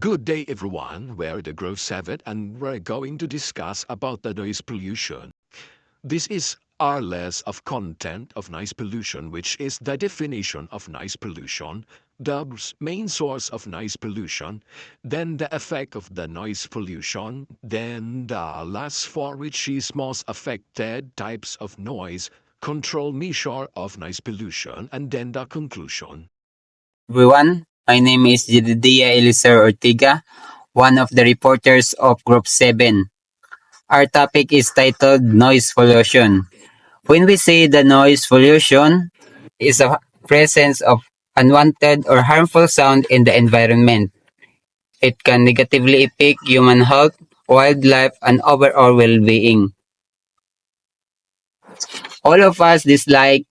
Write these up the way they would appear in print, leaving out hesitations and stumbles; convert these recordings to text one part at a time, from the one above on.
Good day everyone, we're the Grove 7 and we're going to discuss about the noise pollution. This is our list of content of noise pollution, which is the definition of noise pollution, the main source of noise pollution, then the effect of the noise pollution, then the last four, which is most affected types of noise, control measure of noise pollution, and then the conclusion. Everyone, my name is Jedediah Eliser Ortiga, one of the reporters of Group 7. Our topic is titled Noise Pollution. When we say the noise pollution is a presence of unwanted or harmful sound in the environment. It can negatively affect human health, wildlife, and overall well-being. All of us dislike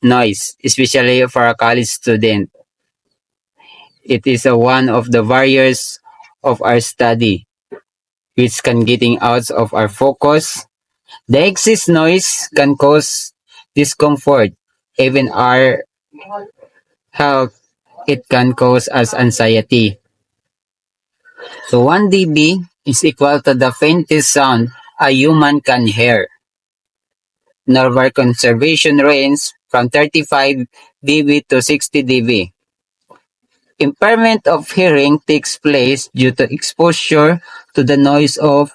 noise, especially for a college student. It is one of the barriers of our study, which can getting out of our focus. The excess noise can cause discomfort. Even our health, it can cause us anxiety. So 1 dB is equal to the faintest sound a human can hear. Normal conservation range from 35 dB to 60 dB. Impairment of hearing takes place due to exposure to the noise of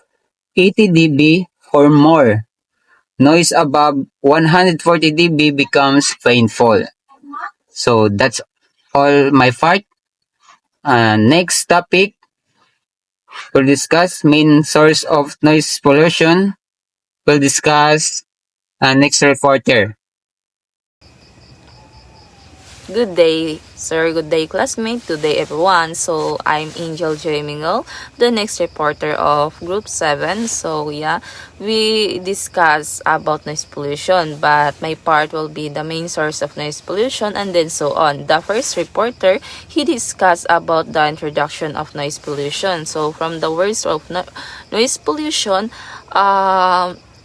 80 dB or more. Noise above 140 dB becomes painful. So that's all my part. Next topic, we'll discuss main source of noise pollution. We'll discuss next reporter. Good day, sir. Good day, classmate. Good day, everyone. So, I'm Angel J. Mingle, the next reporter of Group 7. So, yeah, we discuss about noise pollution, but my part will be the main source of noise pollution and then so on. The first reporter, he discussed about the introduction of noise pollution. So, from the words of noise pollution,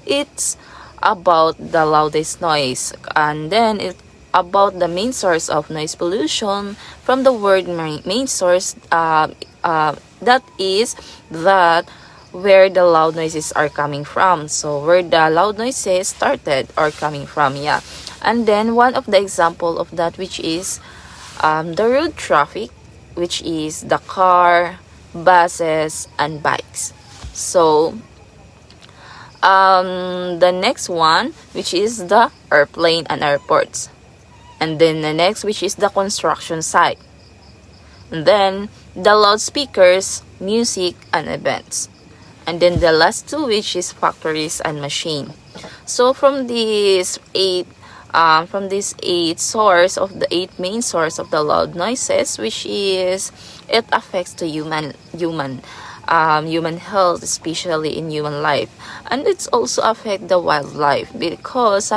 it's about the loudest noise, and then it about the main source of noise pollution. From the word main source, that is that where the loud noises are coming from. So where the loud noises started or coming from, yeah. And then one of the example of that, which is the road traffic, which is the car, buses, and bikes. So the next one, which is the airplane and airports. And then the next, which is the construction site. And then the loudspeakers, music, and events. And then the last two, which is factories and machine. So from these eight source of the eight main source of the loud noises, which is it affects the human health, especially in human life, and it's also affect the wildlife because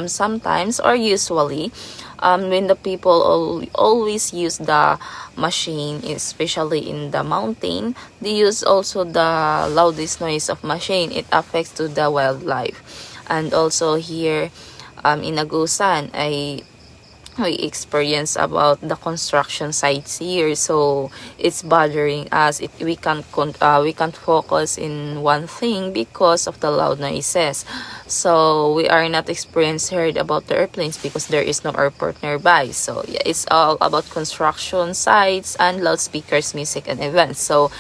sometimes or usually when the people always use the machine, especially in the mountain, they use also the loudest noise of machine. It affects to the wildlife. And also here in Agusan, we experience about the construction sites here, so it's bothering us. We can't focus in one thing because of the loud noises. So we are not experienced heard about the airplanes because there is no airport nearby. So yeah, it's all about construction sites and loudspeakers, music, and events. So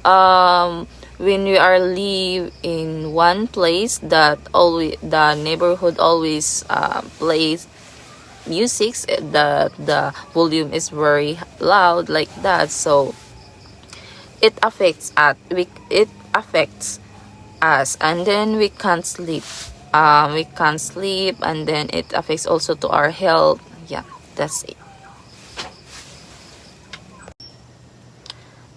when we are live in one place that always the neighborhood always plays music, the volume is very loud like that, so it affects us, and then we can't sleep, and then it affects also to our health. Yeah, that's it.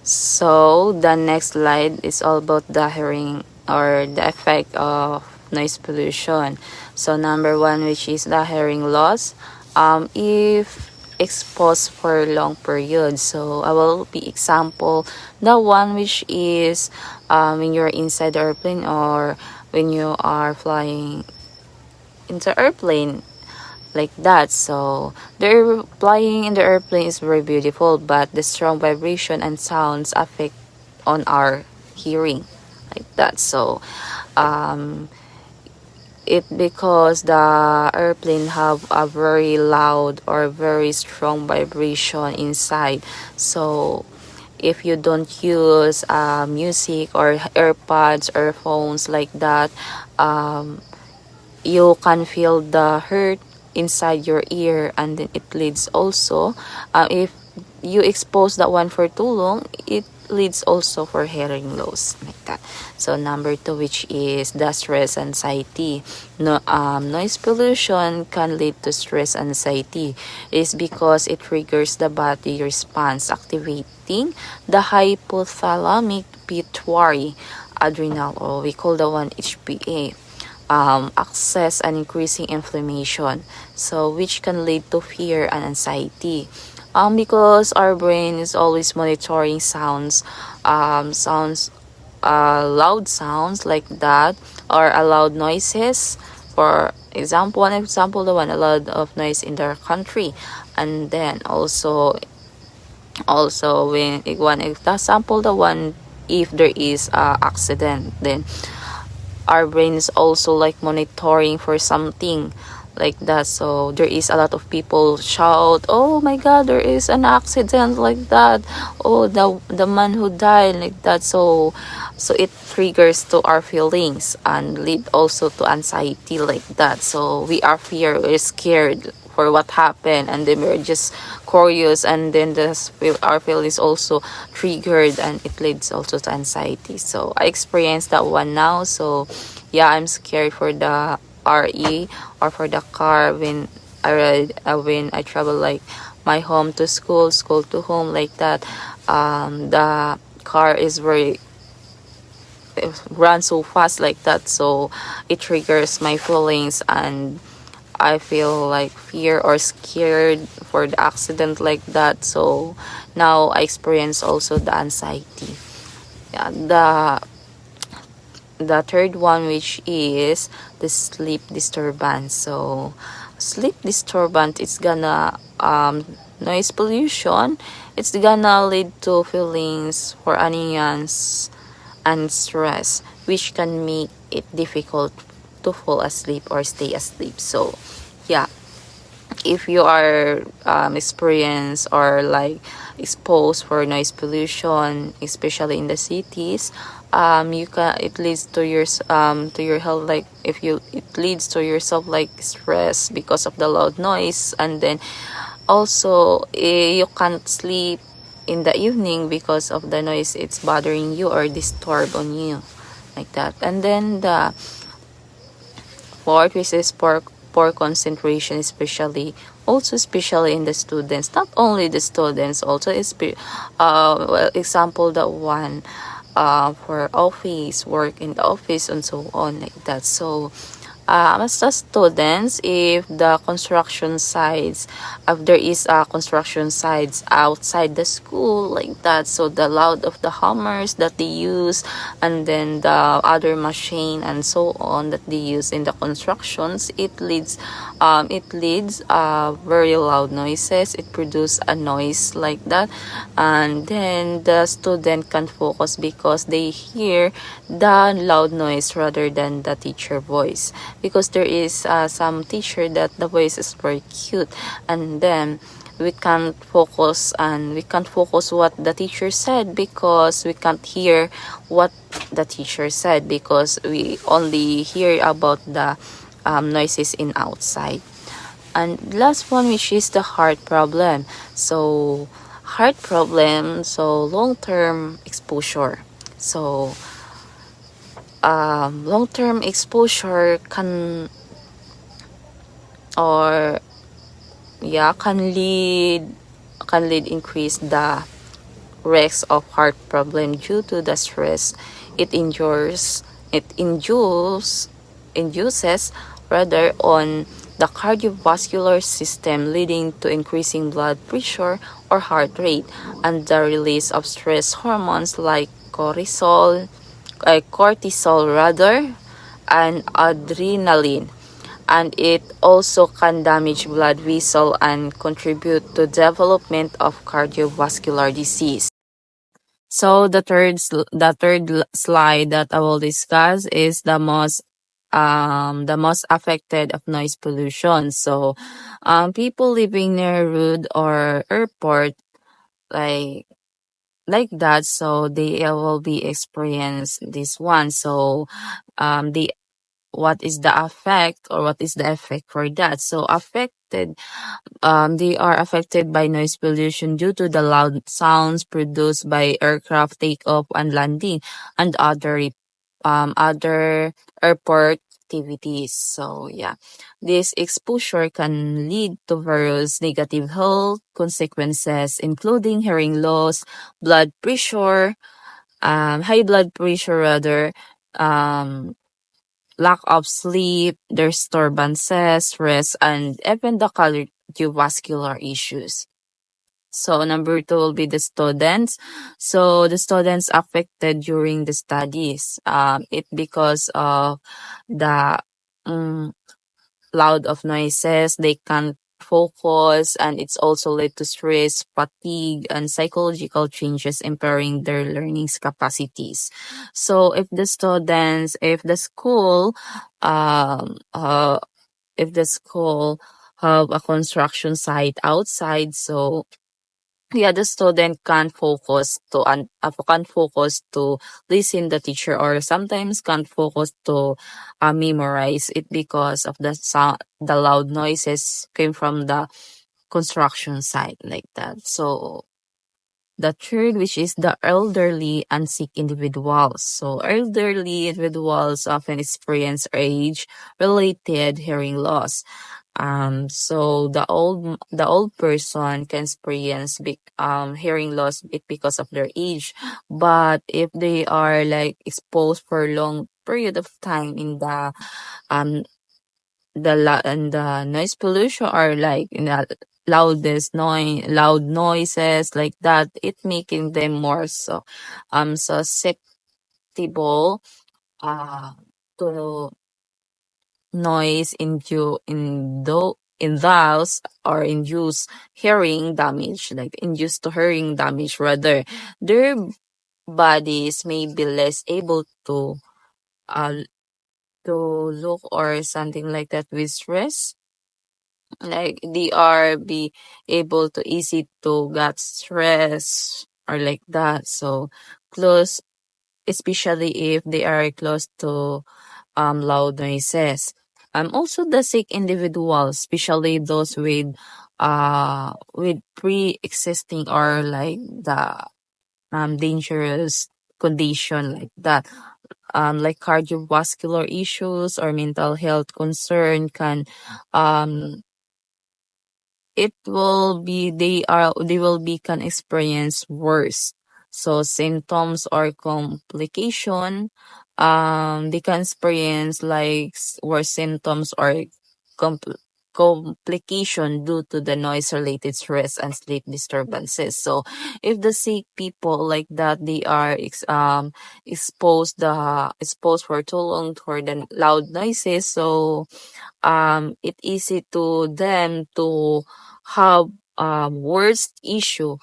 So the next slide is all about the hearing or the effect of noise pollution. So number one, which is the hearing loss. If exposed for long periods, so I will be example the one which is when you're inside the airplane or when you are flying into airplane, like that. So flying in the airplane is very beautiful, but the strong vibration and sounds affect on our hearing, like that. So um it because the airplane have a very loud or very strong vibration inside. So if you don't use music or AirPods or phones like that, um, you can feel the hurt inside your ear, and then it leads also, if you expose that one for too long, it leads also for hearing loss, like that. So number two, which is the stress anxiety. No, noise pollution can lead to stress anxiety. It is because it triggers the body response, activating the hypothalamic pituitary adrenal, or we call the one HPA, access and increasing inflammation, so which can lead to fear and anxiety. Because our brain is always monitoring sounds, loud sounds like that, or loud noises. For example, one example, the one a lot of noise in their country, and then also when one example, the one if there is a accident, then our brain is also like monitoring for something like that. So there is a lot of people shout, oh my god, there is an accident, like that, oh the man who died, like that. So it triggers to our feelings and lead also to anxiety, like that. So we're scared for what happened, and then we're just curious, and then our feelings also triggered, and it leads also to anxiety. So I experienced that one now. So yeah, I'm scared for the RE or for the car when I travel, like my home to school, school to home, like that. The car is very run so fast, like that. So it triggers my feelings, and I feel like fear or scared for the accident, like that. So now I experience also the anxiety. Yeah, the third one, which is the sleep disturbance. So sleep disturbance is gonna noise pollution, it's gonna lead to feelings for unease and stress, which can make it difficult to fall asleep or stay asleep. So yeah, if you are experienced or like exposed for noise pollution, especially in the cities, you can it leads to your health, like if you it leads to yourself like stress because of the loud noise, and then also you can't sleep in the evening because of the noise, it's bothering you or disturb on you, like that. And then the fourth, which is poor concentration, especially in the students, not only the students, also well, example that one for office work in the office and so on, like that. So as the students, if the construction sites, if there is a construction sites outside the school, like that, so the loud of the hammers that they use, and then the other machine and so on that they use in the constructions, it leads very loud noises, it produces a noise, like that. And then the student can focus because they hear the loud noise rather than the teacher voice, because there is some teacher that the voice is very cute, and then we can't focus what the teacher said, because we can't hear what the teacher said, because we only hear about the noises in outside. And last one, which is the heart problem. So long-term exposure. So long-term exposure or can lead increase the risk of heart problem due to the stress it induces rather on the cardiovascular system, leading to increasing blood pressure or heart rate, and the release of stress hormones like cortisol rather, and adrenaline. and it also can damage blood vessel and contribute to development of cardiovascular disease. So the third slide that I will discuss is the most affected of noise pollution. So people living near road or airport, like that, so they will be experience this one. So the what is the effect, or what is the effect for that? So they are affected by noise pollution due to the loud sounds produced by aircraft takeoff and landing and other airport activities. So yeah, this exposure can lead to various negative health consequences, including hearing loss, blood pressure, high blood pressure rather, um, lack of sleep, disturbances, stress, and even the cardiovascular issues. So number two will be the students. So the students affected during the studies. It because of the um, loud of noises, they can't focus, and it's also led to stress, fatigue, and psychological changes impairing their learning capacities. So um uh if the school have a construction site outside, so yeah, the student can't focus to listen the teacher, or sometimes can't focus to memorize it because of the sound, the loud noises came from the construction site, like that. So the third, which is the elderly and sick individuals. So elderly individuals often experience age related hearing loss. So the old person can experience big hearing loss because of their age, but if they are like exposed for a long period of time in um the noise pollution, or like in the loud noises, like that, it making them more susceptible uh to noise in those, or induce hearing damage, like induced to hearing damage rather. Their bodies may be less able uh to look or something like that with stress, like they are be able to easy to get stress, or like that. So close, especially if they are close to loud noises. Also the sick individuals, especially those with pre-existing, or like the dangerous condition, like that, like cardiovascular issues or mental health concern, um can experience worse. So symptoms or complication, they can experience like worse symptoms or compl- complication due to the noise related stress and sleep disturbances. So if the sick people, like that, they are exposed for too long for the loud noises, so it easy to them to have worst issue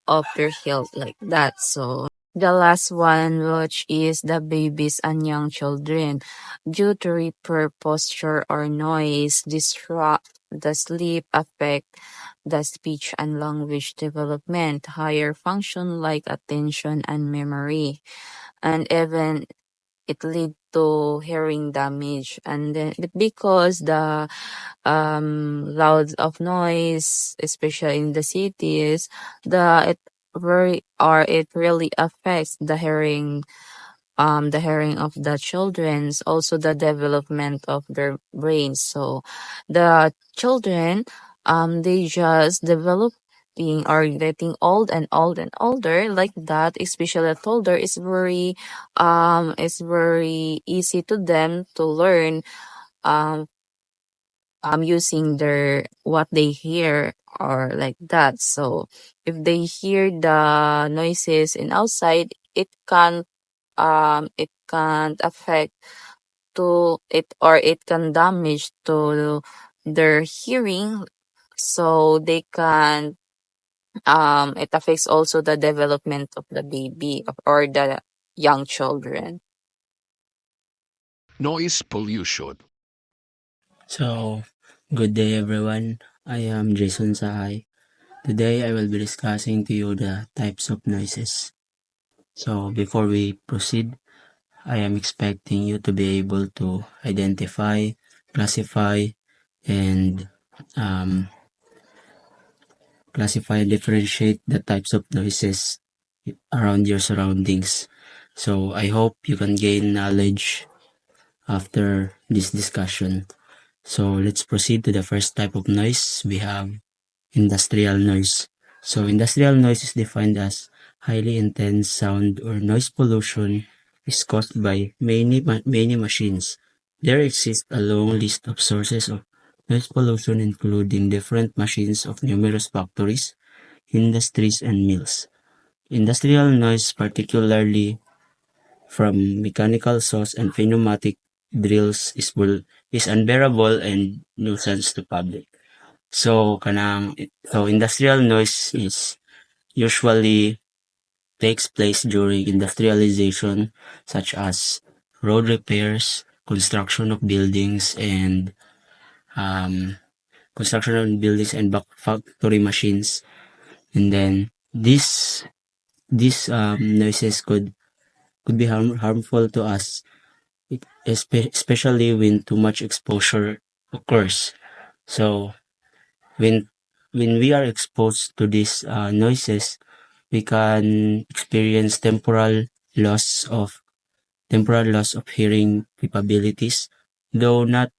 of their health, like that. So the last one, which is the babies and young children, due to repair posture or noise disrupt the sleep, affect the speech and language development, higher function like attention and memory, and even it lead to hearing damage. And then because the loud of noise, especially in the cities, it really affects the hearing of the children's, also the development of their brains. So the children, they just developing or getting old and old and older, like that, especially at older, is very easy to them to learn um using their what they hear, or like that. So if they hear the noises in outside, it can't affect to it, or it can damage to their hearing, so they can it affects also the development of the baby or the young children. Noise pollution. So, good day everyone. I am Jason Sahay. Today I will be discussing to you the types of noises. So, before we proceed, I am expecting you to be able to identify, classify, and differentiate the types of noises around your surroundings. So, I hope you can gain knowledge after this discussion. So, let's proceed to the first type of noise. We have industrial noise. So industrial noise is defined as highly intense sound or noise pollution is caused by many machines. There exists a long list of sources of noise pollution including different machines of numerous factories, industries, and mills. Industrial noise, particularly from mechanical saws and pneumatic drills, is unbearable and nuisance to public. So industrial noise is usually takes place during industrialization such as road repairs, construction of buildings and um, factory machines. And then these noises could be harmful to us, especially when too much exposure occurs. So when we are exposed to these noises, we can experience temporal loss of hearing capabilities, though not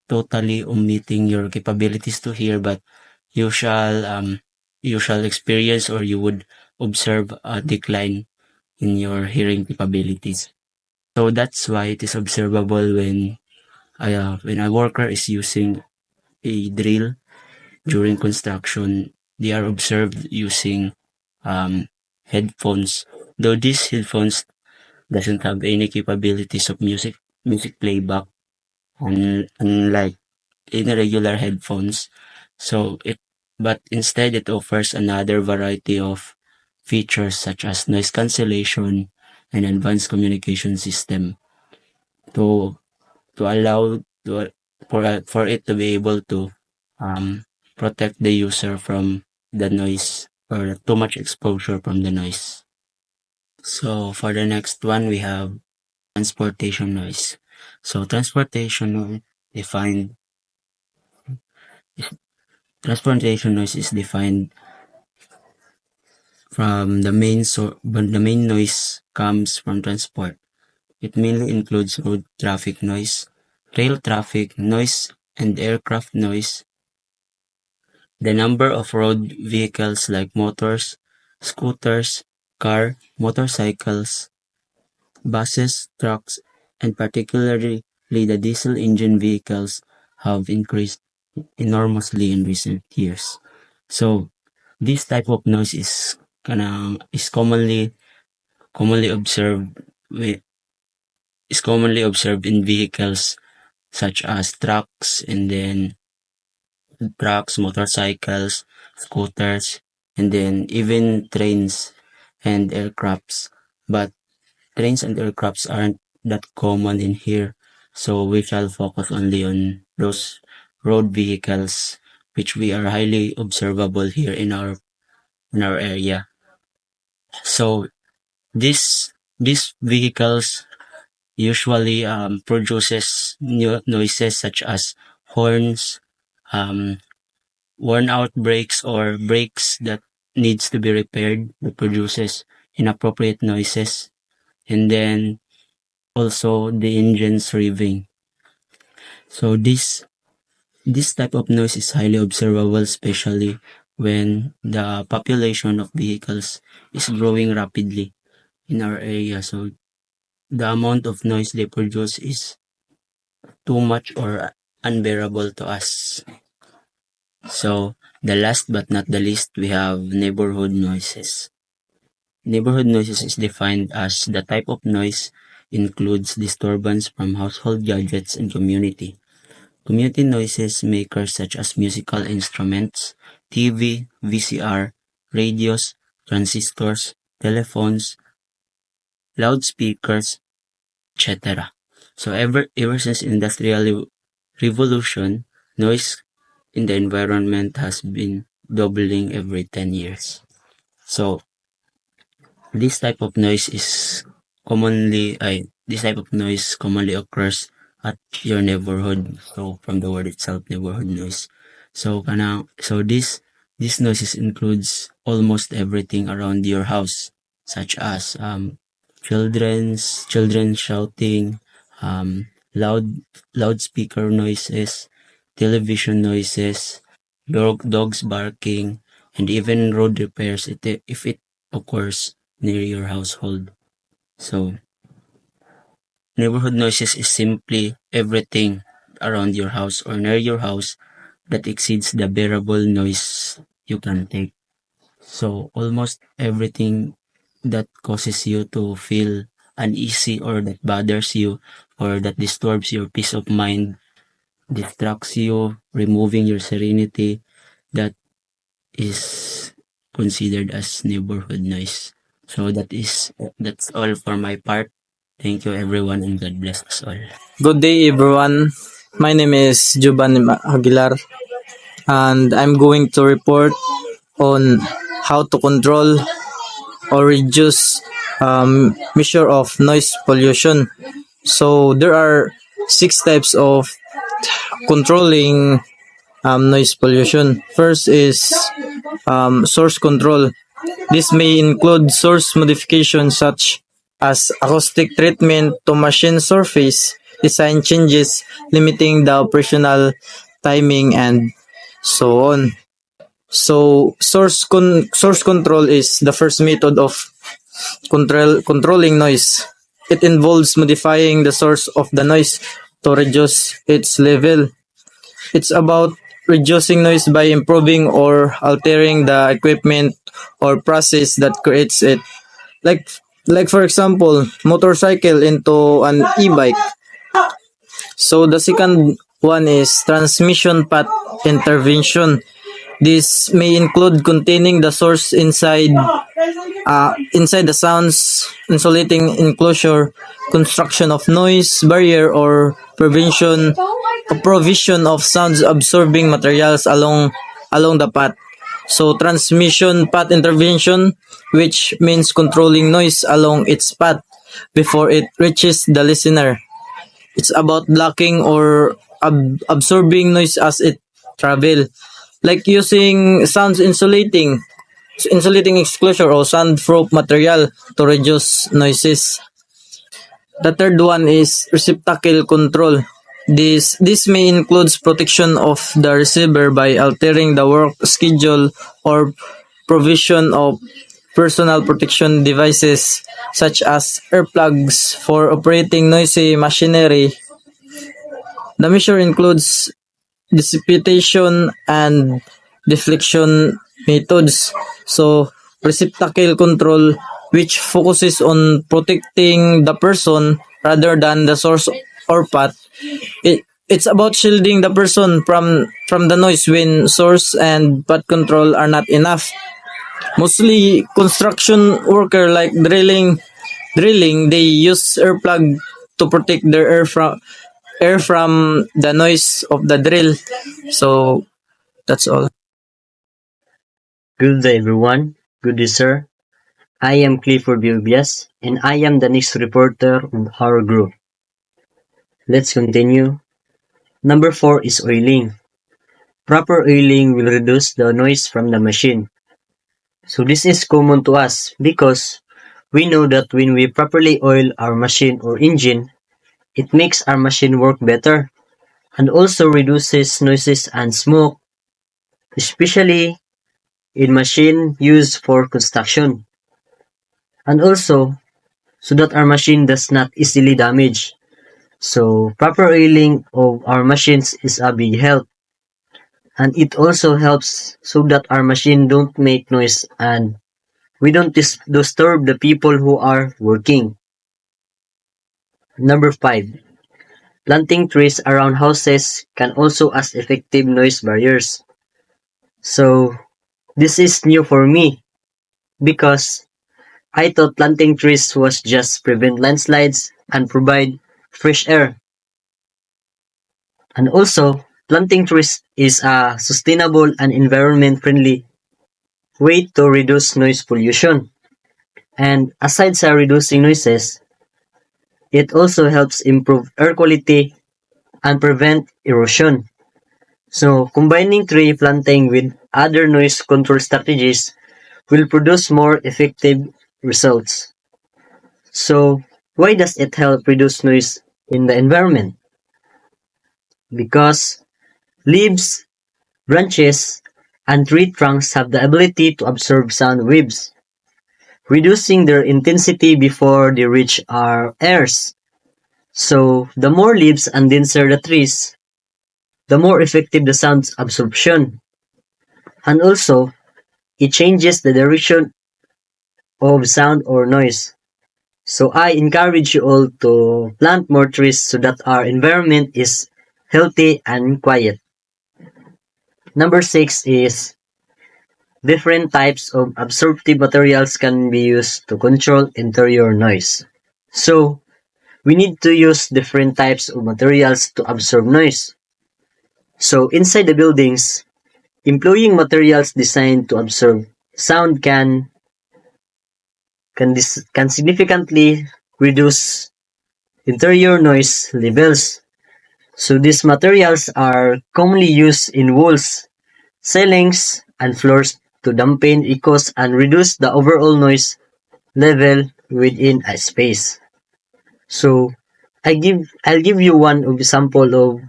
totally omitting your capabilities to hear, but you shall experience, or you would observe a decline in your hearing capabilities. So that's why it is observable when a worker is using a drill during construction. They are observed using headphones, though these headphones doesn't have any capabilities of music playback, unlike in regular headphones. So it but instead it offers another variety of features such as noise cancellation and advanced communication system to allow for it to be able to um, protect the user from the noise or too much exposure from the noise. So for the next one, we have transportation noise. So transportation noise is defined from when the main noise comes from transport. It mainly includes road traffic noise, rail traffic noise, and aircraft noise. The number of road vehicles like motors, scooters, motorcycles, buses, trucks, and particularly the diesel engine vehicles have increased enormously in recent years. So this type of noise is commonly observed with is commonly observed in vehicles such as trucks, motorcycles, scooters, and then even trains and aircrafts. But trains and aircrafts aren't that common in here, so we shall focus only on those road vehicles which we are highly observable here in our area. So these vehicles usually produces noises such as horns, um, worn out brakes, or brakes that needs to be repaired that produces inappropriate noises, and then also the engines revving. So this type of noise is highly observable, especially when the population of vehicles is growing rapidly in our area. So the amount of noise they produce is too much or unbearable to us. So the last but not the least, we have neighborhood noises. Neighborhood noises is defined as the type of noise includes disturbance from household gadgets and community. Community noises makers such as musical instruments, TV, VCR, radios, transistors, telephones, loudspeakers, etc. So ever since industrial revolution, noise in the environment has been doubling every 10 years. So this type of noise is this type of noise commonly occurs at your neighborhood. So from the word itself, neighborhood noise. So this noises includes almost everything around your house, such as children shouting, loudspeaker noises, television noises, dogs barking, and even road repairs if it occurs near your household. So, neighborhood noises is simply everything around your house or near your house that exceeds the bearable noise you can take. So, almost everything that causes you to feel uneasy or that bothers you or that disturbs your peace of mind, distracts you, removing your serenity, that is considered as neighborhood noise. So that's all for my part. Thank you everyone and God bless us all. Good day, everyone. My name is Giovanni Aguilar, and I'm going to report on how to control or reduce measure of noise pollution. So there are 6 types of controlling noise pollution. First is source control. This may include source modification such as acoustic treatment to machine surface, design changes, limiting the operational timing, and so on. So source control is the first method of controlling noise. It involves modifying the source of the noise to reduce its level. It's about reducing noise by improving or altering the equipment or process that creates it. Like like for example, motorcycle into an e-bike. So the second one is transmission path intervention. This may include containing the source inside the sounds, insulating enclosure, construction of noise barrier, or provision of sound absorbing materials along the path. So transmission path intervention, which means controlling noise along its path before it reaches the listener. It's about blocking or absorbing noise as it travel, like using insulating enclosure or soundproof material to reduce noises. The third one is receptacle control. This may include protection of the receiver by altering the work schedule or provision of personal protection devices such as earplugs for operating noisy machinery. The measure includes dissipation and deflection methods. So, receptacle control, which focuses on protecting the person rather than the source or path. It's about shielding the person from the noise when source and path control are not enough. Mostly construction worker like drilling they use earplug to protect their air from the noise of the drill. So that's all. Good day, everyone. Good day, sir. I am Clifford Bilbias, and I am the next reporter of our group. Let's continue. Number 4 is oiling. Proper oiling will reduce the noise from the machine. So this is common to us because we know that when we properly oil our machine or engine, it makes our machine work better and also reduces noises and smoke, especially in machine used for construction. And also, so that our machine does not easily damage. So, proper oiling of our machines is a big help. And it also helps so that our machine don't make noise and we don't disturb the people who are working. Number 5. Planting trees around houses can also as effective noise barriers. So, this is new for me because I thought planting trees was just prevent landslides and provide fresh air. And also, planting trees is a sustainable and environment friendly way to reduce noise pollution. And aside from reducing noises, it also helps improve air quality and prevent erosion. So, combining tree planting with other noise control strategies will produce more effective results. So, why does it help reduce noise in the environment? Because leaves, branches, and tree trunks have the ability to absorb sound waves, reducing their intensity before they reach our ears. So, the more leaves and denser the trees, the more effective the sound absorption. And also, it changes the direction of sound or noise. So I encourage you all to plant more trees so that our environment is healthy and quiet. Number 6 is different types of absorptive materials can be used to control interior noise. So we need to use different types of materials to absorb noise. So inside the buildings, employing materials designed to absorb sound can significantly reduce interior noise levels. So these materials are commonly used in walls, ceilings, and floors to dampen echoes and reduce the overall noise level within a space. So I'll give you one example of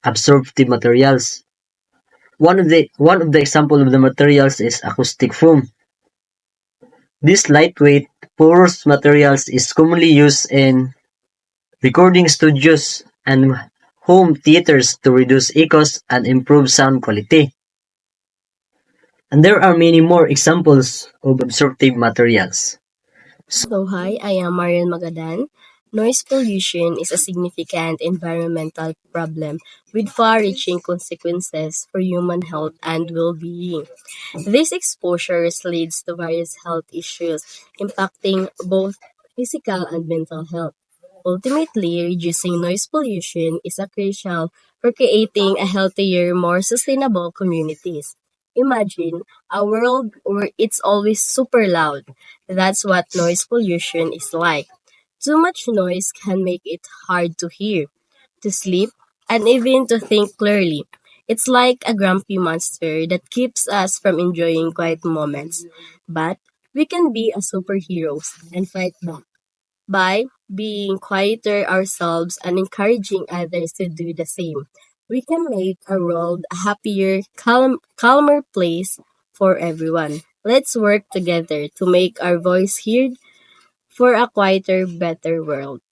absorptive materials. One of the example of the materials is acoustic foam. This lightweight, porous materials is commonly used in recording studios and home theaters to reduce echoes and improve sound quality. And there are many more examples of absorptive materials. So hi, I am Marian Magadan. Noise pollution is a significant environmental problem with far-reaching consequences for human health and well-being. These exposures leads to various health issues impacting both physical and mental health. Ultimately, reducing noise pollution is a crucial for creating a healthier, more sustainable communities. Imagine a world where it's always super loud. That's what noise pollution is like. Too much noise can make it hard to hear, to sleep, and even to think clearly. It's like a grumpy monster that keeps us from enjoying quiet moments. But we can be a superheroes and fight back by being quieter ourselves and encouraging others to do the same. We can make our world a happier, calmer place for everyone. Let's work together to make our voice heard for a quieter, better world.